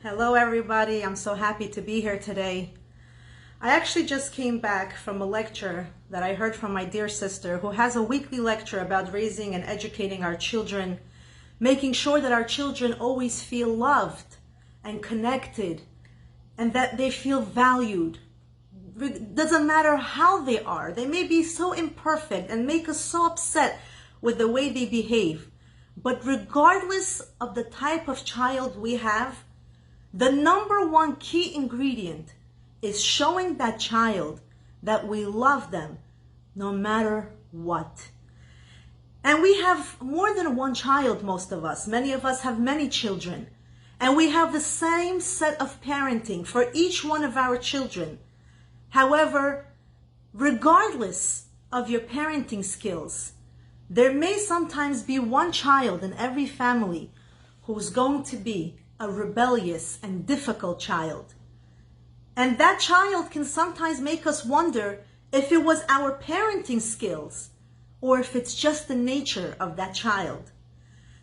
Hello everybody, I'm so happy to be here today. I actually just came back from a lecture that I heard from my dear sister who has a weekly lecture about raising and educating our children, making sure that our children always feel loved and connected and that they feel valued. It doesn't matter how they are. They may be so imperfect and make us so upset with the way they behave. But regardless of the type of child we have, the number one key ingredient is showing that child that we love them no matter what. And we have more than one child, most of us. Many of us have many children. And we have the same set of parenting for each one of our children. However, regardless of your parenting skills, there may sometimes be one child in every family who's going to be a rebellious and difficult child. And that child can sometimes make us wonder if it was our parenting skills or if it's just the nature of that child.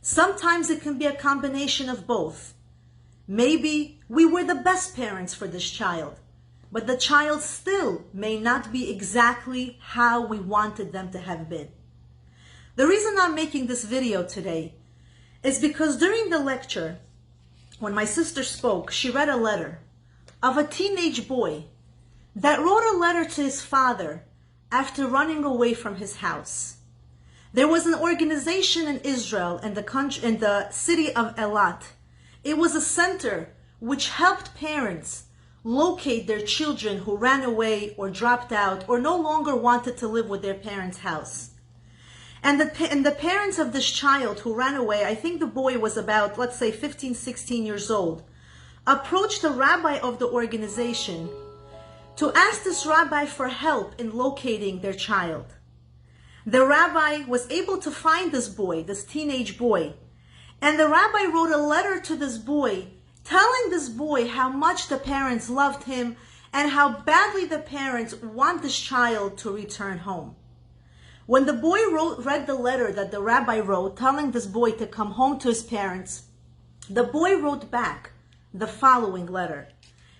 Sometimes it can be a combination of both. Maybe we were the best parents for this child, but the child still may not be exactly how we wanted them to have been. The reason I'm making this video today is because during the lecture, when my sister spoke, she read a letter of a teenage boy that wrote a letter to his father after running away from his house. There was an organization in Israel in the city of Eilat. It was a center which helped parents locate their children who ran away or dropped out or no longer wanted to live with their parents' house. And the parents of this child who ran away, I think the boy was about, let's say, 15, 16 years old, approached the rabbi of the organization to ask this rabbi for help in locating their child. The rabbi was able to find this boy, this teenage boy, and the rabbi wrote a letter to this boy telling this boy how much the parents loved him and how badly the parents want this child to return home. When the boy read the letter that the rabbi wrote telling this boy to come home to his parents, the boy wrote back the following letter.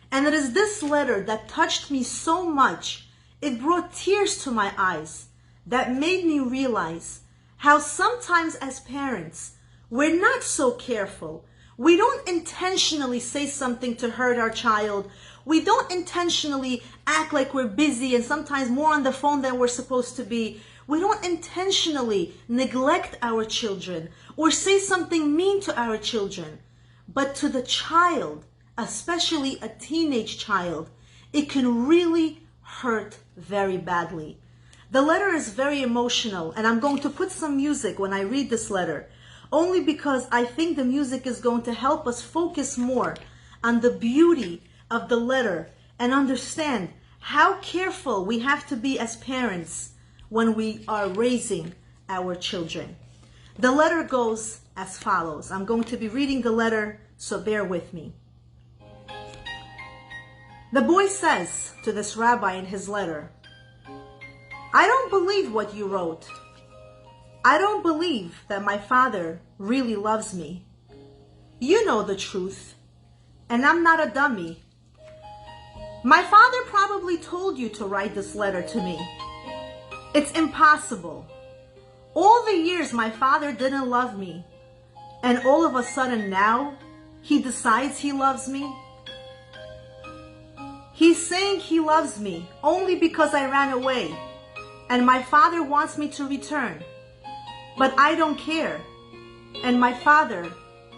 And it is this letter that touched me so much, it brought tears to my eyes, that made me realize how sometimes as parents, we're not so careful. We don't intentionally say something to hurt our child. We don't intentionally act like we're busy and sometimes more on the phone than we're supposed to be. We don't intentionally neglect our children or say something mean to our children. But to the child, especially a teenage child, it can really hurt very badly. The letter is very emotional, and I'm going to put some music when I read this letter, only because I think the music is going to help us focus more on the beauty of the letter and understand how careful we have to be as parents when we are raising our children. The letter goes as follows. I'm going to be reading the letter, so bear with me. The boy says to this rabbi in his letter, "I don't believe what you wrote. I don't believe that my father really loves me. You know the truth, and I'm not a dummy. My father probably told you to write this letter to me. It's impossible. All the years my father didn't love me, and all of a sudden now he decides he loves me. He's saying he loves me only because I ran away, and my father wants me to return. But I don't care, and my father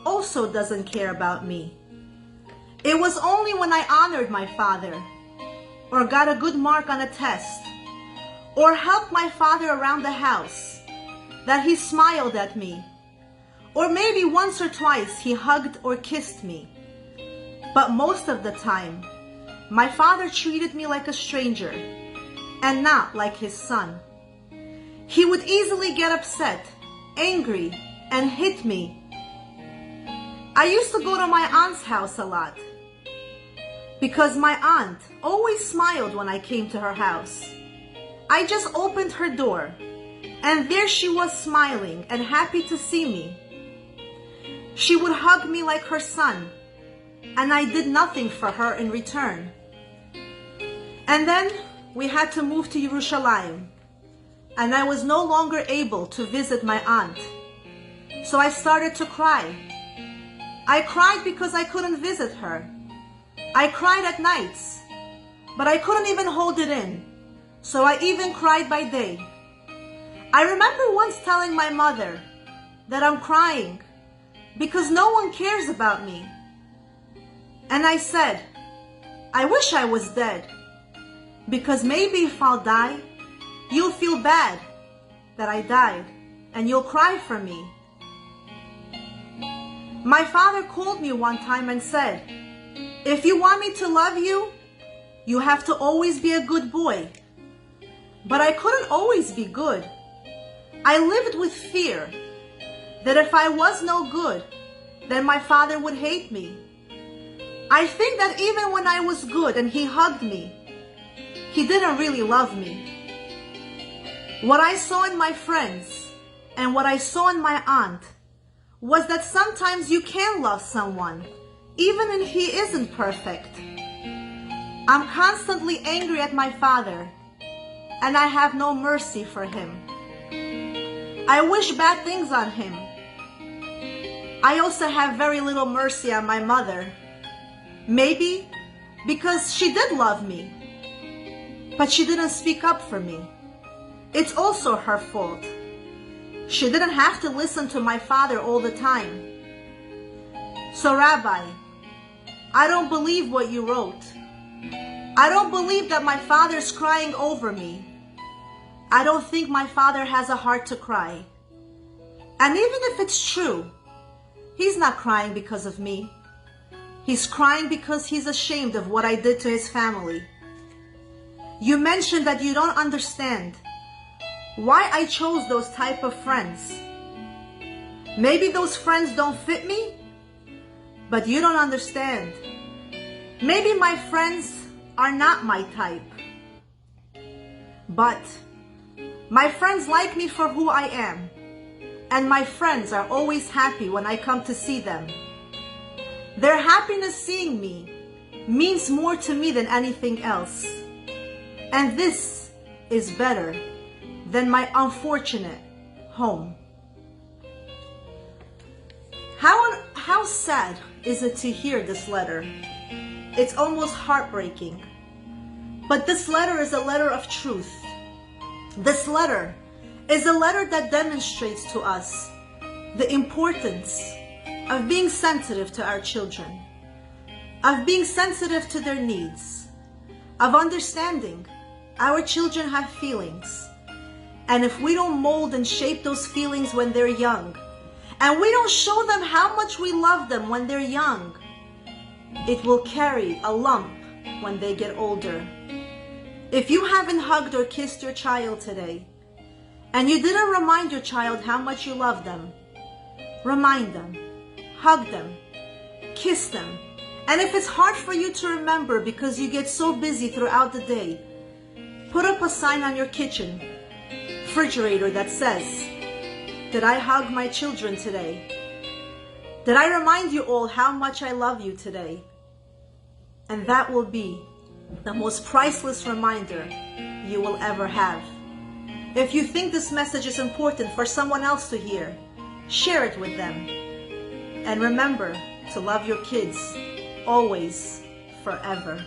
also doesn't care about me. It was only when I honored my father, or got a good mark on a test, or helped my father around the house, that he smiled at me. Or maybe once or twice he hugged or kissed me. But most of the time, my father treated me like a stranger and not like his son. He would easily get upset, angry, and hit me. I used to go to my aunt's house a lot because my aunt always smiled when I came to her house. I just opened her door, and there she was smiling and happy to see me. She would hug me like her son, and I did nothing for her in return. And then we had to move to Yerushalayim, and I was no longer able to visit my aunt. So I started to cry. I cried because I couldn't visit her. I cried at nights, but I couldn't even hold it in. So I even cried by day. I remember once telling my mother that I'm crying because no one cares about me. And I said, I wish I was dead, because maybe if I'll die, you'll feel bad that I died and you'll cry for me. My father called me one time and said, if you want me to love you, you have to always be a good boy. But I couldn't always be good. I lived with fear that if I was no good, then my father would hate me. I think that even when I was good and he hugged me, he didn't really love me. What I saw in my friends and what I saw in my aunt was that sometimes you can love someone, even if he isn't perfect. I'm constantly angry at my father, and I have no mercy for him. I wish bad things on him. I also have very little mercy on my mother. Maybe because she did love me, but she didn't speak up for me. It's also her fault. She didn't have to listen to my father all the time. So Rabbi, I don't believe what you wrote. I don't believe that my father's crying over me. I don't think my father has a heart to cry. And even if it's true, he's not crying because of me. He's crying because he's ashamed of what I did to his family. You mentioned that you don't understand why I chose those type of friends. Maybe those friends don't fit me, but you don't understand. Maybe my friends are not my type, but my friends like me for who I am, and my friends are always happy when I come to see them. Their happiness seeing me means more to me than anything else, and this is better than my unfortunate home. How sad is it to hear this letter? It's almost heartbreaking. But this letter is a letter of truth. This letter is a letter that demonstrates to us the importance of being sensitive to our children, of being sensitive to their needs, of understanding our children have feelings. And if we don't mold and shape those feelings when they're young, and we don't show them how much we love them when they're young, it will carry a lump when they get older. If you haven't hugged or kissed your child today, and you didn't remind your child how much you love them, remind them, hug them, kiss them. And if it's hard for you to remember because you get so busy throughout the day, put up a sign on your kitchen refrigerator that says, did I hug my children today? Did I remind you all how much I love you today? And that will be the most priceless reminder you will ever have. If you think this message is important for someone else to hear, share it with them. And remember to love your kids always, forever.